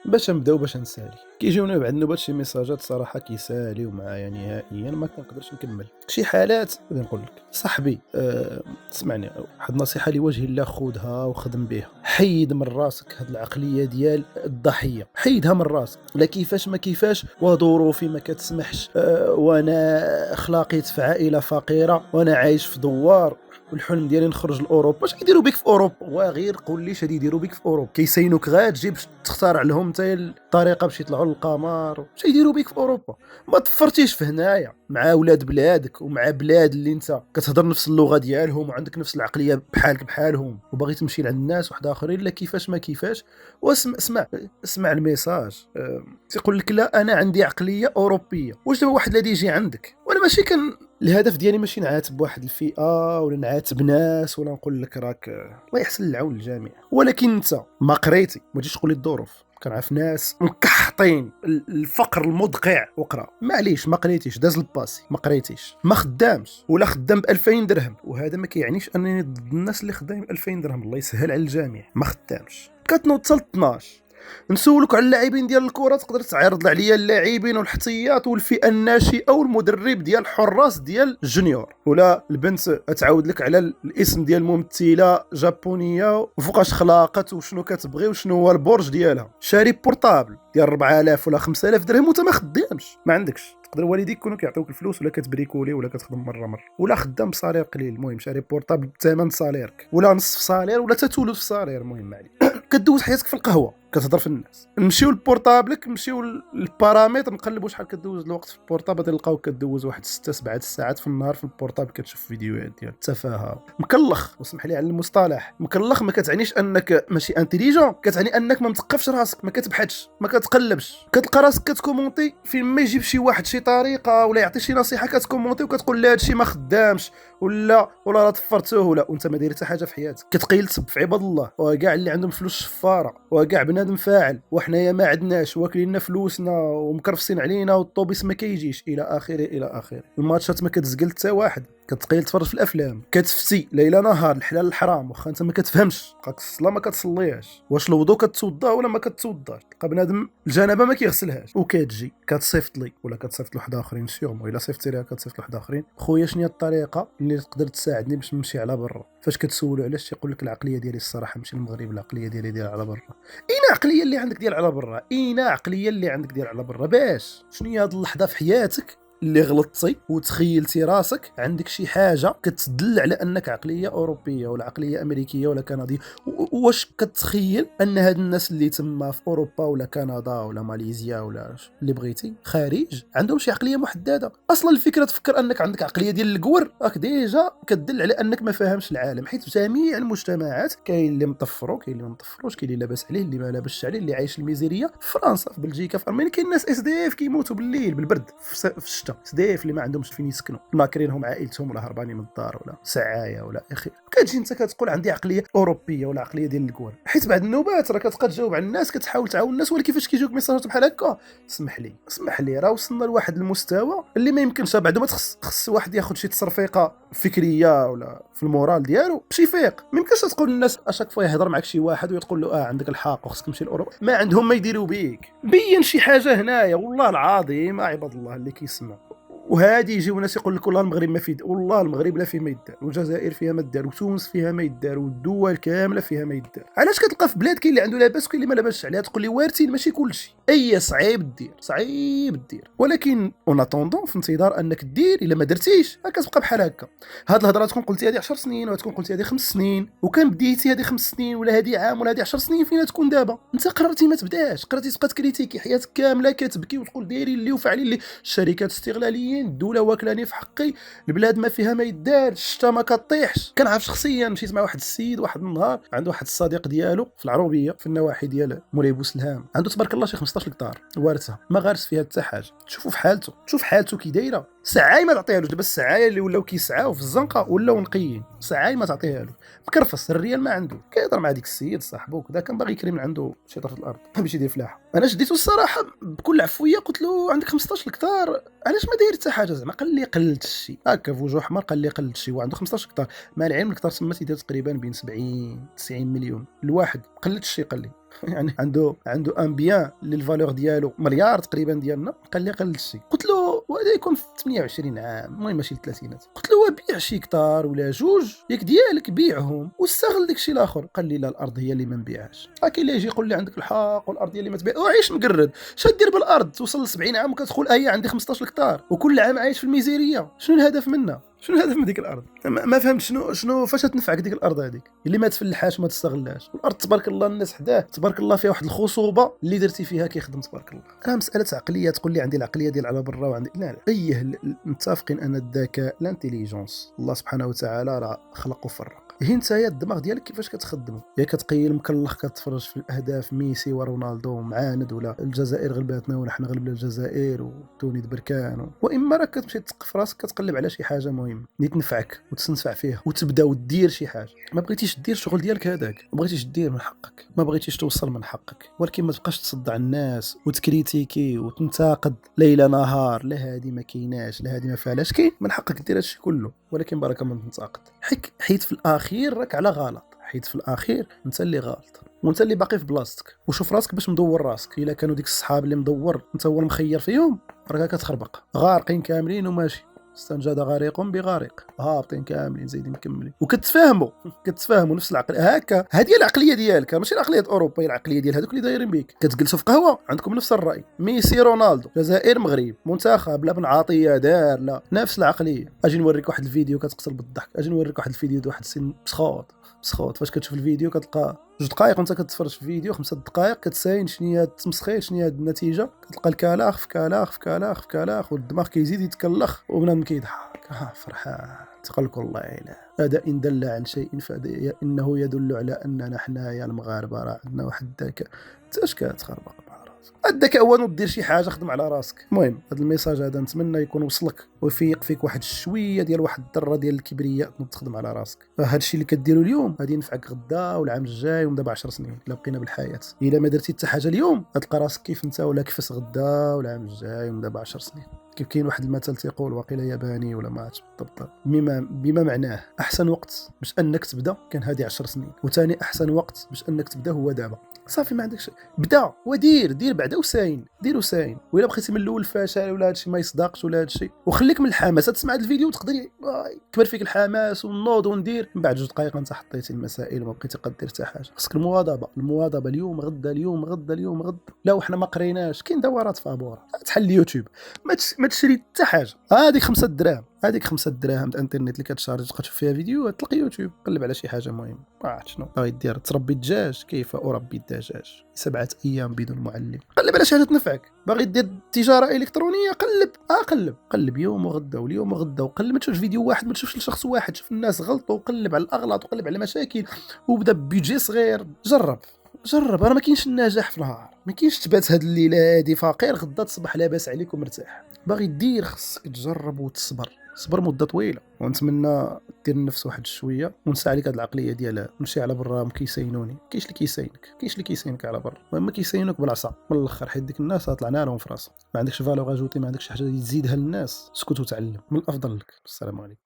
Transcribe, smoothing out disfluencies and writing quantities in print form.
باش نبداو باش نسالي كيجيونا بعد النوبات شي ميساجات صراحه كيساليو معايا نهائيا ما كنقدرش نكمل شي حالات. غادي نقول لك صاحبي اسمعني واحد النصيحه لوجه الله خذها وخدم بها. حيد من راسك هاد العقليه ديال الضحيه، حيدها من راسك. لا كيفاش ما كيفاش وظروفي ما كتسمحش، وانا اخلاقيت في عائله فقيره وانا عايش في دوار والحلم ديالي نخرج لاوروبا. واش كيديروا بك في اوروبا؟ وغير قول لي شنو يديروا بك في اوروبا؟ كيسينوك غير تجي باش تختار لهم انت الطريقه باش يطلعوا للقمر. واش يديروا بك في اوروبا؟ ما تفرتيش في هنايا مع اولاد بلادك ومع بلاد اللي انت كتهضر نفس اللغه ديالهم وعندك نفس العقليه بحالك بحالهم وباغي تمشي لعند الناس واحد اخرين. لا كيفاش ما كيفاش. واسمع اسمع الميساج. تيقول لك لا انا عندي عقليه اوروبيه. واش دابا واحد اللي يجي عندك وانا ماشي الهدف ديالي ماشي نعاتب واحد الفئه ولا نعاتب ناس ولا نقول لك راك الله يحسن العون للجميع، ولكن انت ما قريتي ما تجيش تقول لي الظروف. كنعرف ناس مكحطين الفقر المدقع وقرا. معليش ما قريتيش، داز الباسي ما قريتيش، ما خدامش ولا خدام ب 2000 درهم. وهذا ما كيعنيش انني ضد الناس اللي خدامين ب 2000 درهم، الله يسهل على الجميع. ما خدامش كتنوض حتى 12 نسولك على اللاعبين ديال الكره تقدر تعرض عليا اللاعبين والاحتياط والفئه الناشئه والمدرب ديال الحراس ديال الجونيور، ولا البنت تعاود لك على الاسم ديال ممثله جابونيه وفوقاش خلاقت وشنو كتبغي وشنو هو البرج ديالها. شاري بورطابل ديال 4000 ولا 5000 درهم وانت ما خدامش، ما عندكش. تقدر والديك يكونوا كيعطيوك الفلوس ولا كتبريكولي ولا كتخدم مره ولا خدام بصالير قليل. المهم شاري بورطابل بثمن صاليرك ولا نصف صالير ولا حتى ثلث صالير. المهم معلي كدوز حياتك في القهوه كتهضر في الناس. نمشيو لبورطابلك نمشيو للبارامتر نقلبوا شحال كدوز الوقت في البورطابل تلقاو كدوز واحد 6 7 ساعات في النهار في البورطابل كتشوف فيديوهات ديال التفاهه. مكلخ واسمح لي على المصطلح مكلخ ما كتعنيش انك ماشي انتيليجون، كتعني انك ما مثقفش راسك، ما كتبحثش ما كتقلبش. كتلقى راسك كتكومونتي فين ما يجيب شي واحد شي طريقه ولا يعطي شي نصيحه كتكومونتي وكتقول لا هادشي ما خدامش ولا راه تفرتوه ولا وانت ما داير حتى حاجه في حياتك. كتقيل تسب في عباد الله وكاع اللي عندهم فلوس شفاره وكاع بنادم فاعل وحنايا ما عندناش واكلين فلوسنا ومكرفسين علينا والطوبيس ما كيجيش الى اخره الى اخره. الماتشات ما كتزقل حتى واحد، كتقيل تفرج في الافلام كتفتي ليله نهار الحلال الحرام واخا انت ما كتفهمش. بقاك الصلاه ما كتصليهاش، واش الوضوء كتوضاه ولا ما كتوضاش. تلقى بنادم الجنابه ما كيغسلهاش وكتجي كتصيفط لي ولا كتصيفط لواحد اخرين سيغمو الا صيفطتي ليها كتصيفط لواحد اخرين. خويا شنو هي الطريقه اللي تقدر تساعدني باش نمشي على برا؟ فاش كتسولوا علاش تيقول لك العقليه ديالي الصراحه ماشي المغرب، العقليه ديالي ديال على برا. اين عقليه اللي عندك ديال على برا؟ اين عقليه اللي عندك ديال على برا؟ باش شنو هي هاد اللحظه في حياتك اللي غلطتي وتخيلتي راسك عندك شي حاجه كتدل على انك عقليه اوروبيه ولا عقليه امريكيه ولا كنديه؟ واش كتخيل ان هاد الناس اللي تما في اوروبا ولا كندا ولا ماليزيا ولا اللي بغيتي خارج عندهم شي عقليه محدده؟ اصلا الفكره تفكر انك عندك عقليه ديال القور راك ديجا كتدل على انك ما فاهمش العالم، حيت في جميع المجتمعات كاين اللي مطفرو كاين اللي ما مطفروش، كاين اللي لاباس عليه اللي ما لاباسش عليه، اللي عايش الميزيريه في فرنسا في بلجيكا في المانيا. كاين ناس اس دي اف كيموتوا بالليل بالبرد في الشتاء، اس دي اف اللي ما عندهمش فين يسكنوا ناكرينهم عائلتهم ولا هربانين من الدار ولا سعايه ولا اخي. كتجي انت كتقول عندي عقليه اوروبيه ولا عقليه ديال الكوار، حيت بعد النوبات راه كتبقى تجاوب على الناس كتحاول تعاون الناس. ولكن كيفاش كيجيوك ميساجات بحال هكا اسمح لي راه وصلنا لواحد المستوى اللي ما يمكنش بعد ما خص واحد ياخذ شي تصرفيقه فكريه ولا في المورال ديالو باش يفيق. ما يمكنش تقول للناس اشاك فوا يهضر معك شي واحد وتقول له عندك الحق وخصك تمشي لاوروبا. ما عندهم ما يديروا بيك. بين شي حاجه هنايا والله العظيم عباد الله اللي كيسمع. وهادي يجيو ناس يقول لك والله المغرب ما فيه، والله المغرب لا فيه ما يدار، والجزائر فيها ما يدار، وتونس فيها ما يدار، والدول كامله فيها ما يدار. علاش كتلقى في بلاد كاين اللي عنده لاباس وكاين اللي ما لاباسش عليها تقول لي وارثين؟ ماشي كلشي اي صعيب دير ولكن اون اتوندون في انتظار انك دير. الا ما درتيش كتبقى بحال هكا. هاد الهضره تكون قلتي هذه 10 سنين ولا تكون قلتي هذه 5 سنين وكان بديتي هذه 5 سنين ولا هذه عام ولا هذه 10 سنين، فين تكون دابا؟ انت قررتي ما تبداش، قررتي تبقى تكريتيكي حياتك كامله كتبكي وتقول دايرين اللي وفاعلين اللي. الشركات استغلاليين، الدوله واكلاني في حقي، البلاد ما فيها ما يدار، الشتا ما كطيحش. كنعرف شخصيا مشيت مع واحد السيد واحد النهار عنده واحد الصديق ديالو في العروبيه في النواحي ديال مولاي بوسلهام، عنده تبارك الله شي 15 هكتار وارثها ما غارس فيها حتى حاجه. تشوفوا في حالته، شوف حالته كي دايره. ساعه ما تعطيهالوش. دابا الساعه اللي ولاو كيسعاو في الزنقه ولاو نقيين، ساعه ما تعطيها له. مكرفص الريال ما عنده. كيهضر مع ديك السيد صاحبو كذا كان باغي يكري من عنده شي طرف الارض باش يدير فلاحه. انا شديته الصراحه بكل عفويه قلت له عندك 15 هكتار علاش ما داير حتى حاجه؟ زعما قال لي قلت الشيء هكا في وجه احمر. قال لي قلت الشيء وعنده 15 هكتار. مع العلم الهكتار تما تيدير تقريبا بين 70 90 مليون الواحد. قلت الشيء قال لي يعني عنده ان بيان اللي الفالور ديالو مليار تقريبا ديالنا، قال لي قلل شي. قلت له وهذا يكون في 28 عام، المهم ماشي الثلاثينات. قلت له بيع شي كتار ولا جوج ياك ديالك بيعهم واستغل داكشي الاخر. قال لي لا، الارض هي اللي ما نبيعهاش. كاين اللي يجي يقول لي عندك الحق والارض هي اللي ما تبيع، وعيش مقرد. اش دير بالارض توصل ل 70 عام وكتدخل عندي 15 هكتار وكل عام عايش في الميزيريه؟ شنو الهدف منها؟ شنو الهدف من ديك الارض؟ ما فهمت شنو فاش تنفعك ديك الارض هذيك اللي ما تفلحهاش وما تستغلهاش. والارض تبارك الله الناس حداه تبارك الله فيها واحد الخصوبه اللي درتي فيها كيخدم تبارك الله. راه مساله عقليه. تقول لي عندي العقليه ديال على برا وعندي لا متفقين ان الذكاء الانتيليجونس الله سبحانه وتعالى راه خلق وفرق. هي نتايا الدماغ ديالك كيفاش كتخدموا؟ يا كتقيل مكلخ كتفرج في الاهداف ميسي ورونالدو ومعاند، ولا الجزائر غلباتنا ونحن غلبنا الجزائر وتونس بركان واما راك كتمشي تثقف راسك كتقلب على شي حاجه مهمه اللي تنفعك وتستنفع فيها وتبدا ودير شي حاجه. ما بغيتيش دير الشغل ديالك هذاك، ما بغيتيش دير من حقك، ما بغيتيش توصل من حقك، ولكن ما تبقاش تصدع الناس وتكريتيكي وتنتقد ليل نهار. لا هذه ما كايناش، لا هذه ما فعلاش. كاين من حقك دير هادشي كله، ولكن بركه من تنتقد. حيت في الاخير راك على غلط، حيت في الاخير انت اللي غلط وانت اللي باقي في بلاصتك. وشوف راسك باش مدور راسك. الا كانوا ديك الصحاب اللي مدور انت هو المخير فيهم راك كتخربق. غارقين كاملين وماشي استنجد غريق بغارق، هابطين كاملين زايدين مكملين وكتفاهموا نفس العقليه. هكا هذه العقليه ديالك، ماشي العقليه اوروبا، هي العقليه ديال هذوك اللي دايرين بيك. كتجلسوا في قهوه عندكم نفس الراي، ميسي رونالدو جزائر مغرب منتخب لا بن عطيه دار، لا نفس العقليه. اجي نوريك واحد الفيديو كتقتل بالضحك، اجي نوريك واحد الفيديو د واحد السن مسخوط. فاش كتشوف الفيديو كتلقى 2 دقائق وانت كتفرج في الفيديو 5 دقائق كتساين شنو هي التمسخير، شنو هي النتيجه. كتلقى الكلاخ في كلاخ والدماغ كيزيد يتكلخ وبنادم كيضحك فرحان. تقلك الله اله. هذا ان دل عن شيء فانه يدل على اننا حنايا المغاربه راه عندنا واحد الذكاء. انت اش كتخربق مع راسك؟ الذكاء هو دير شي حاجه خدم على راسك. المهم هذا الميساج هذا نتمنى يكون وصلك ويفيق فيك واحد شويه ديال واحد الذره ديال الكبرياء تخدم على راسك. هذا الشيء اللي كديرو اليوم غادي ينفعك غدا والعام الجاي ومن دابا 10 سنين الا بقينا بالحياه. الا ما درتي حتى حاجه اليوم غتلقى راسك كيف انت ولا كيفاش غدا والعام الجاي ومن دابا 10 سنين. كيف كاين واحد المثل تيقول واقيلا ياباني ولا ما عرفتش بالضبط بما معناه احسن وقت باش انك تبدا كان هذه 10 سنين، وثاني احسن وقت باش انك تبدا هو دابا. صافي ما عندكش بدا ودير بعدا وساين وساين. وإلا بقيتي من الاول فاشل ولا هادشي ما يصدقش ولا هادشي وخليك من الحماس تسمع هذا الفيديو وتقدري كبر فيك الحماس ونوض وندير من بعد 2 دقائق انت حطيتي المسائل وما بقيتي قادر حتى حاجه. خصك المواظبه اليوم غدا. لا وحنا ما قريناش، كاين دورات فابوره تحل اليوتيوب. ما تشري حتى حاجه. هذيك 5 دراهم هذيك 5 دراهم د الانترنت اللي كتشارج تبقى تشوف فيها فيديو تلقى يوتيوب. قلب على شي حاجه مهمه. ما عرفت شنو باغي دير. تربي الدجاج كيف اربي الدجاج 7 ايام بدون معلم. قلب على شي حاجه تنفعك. باغي دير تجاره الكترونيه قلب يوم وغدا واليوم وغدا وقلب. ما تشوفش فيديو واحد، ما تشوفش لشخص واحد، شوف الناس غلطوا وقلب على الاغلاط وقلب على المشاكل وبدا ببيجي صغير. جرب راه ما كاينش النجاح في نهار، ما كاينش تبات هاد الليله هادي فقير غدا تصبح لاباس عليك ومرتاح. باغي دير خصك تجرب وتصبر مده طويله. ونتمنى دير النفس واحد شويه ونسى عليك هاد العقليه ديال نمشي على برا كيساينوني. كاينش اللي كيساينك على برا، المهم كيساينوك بالعصا من الاخر. حيت ديك الناس طلعنا لهم في راسهم. ما عندكش فالور اجوتي، ما عندكش حاجه تزيدها للناس، اسكت وتعلم. من الافضل لك. السلام عليكم.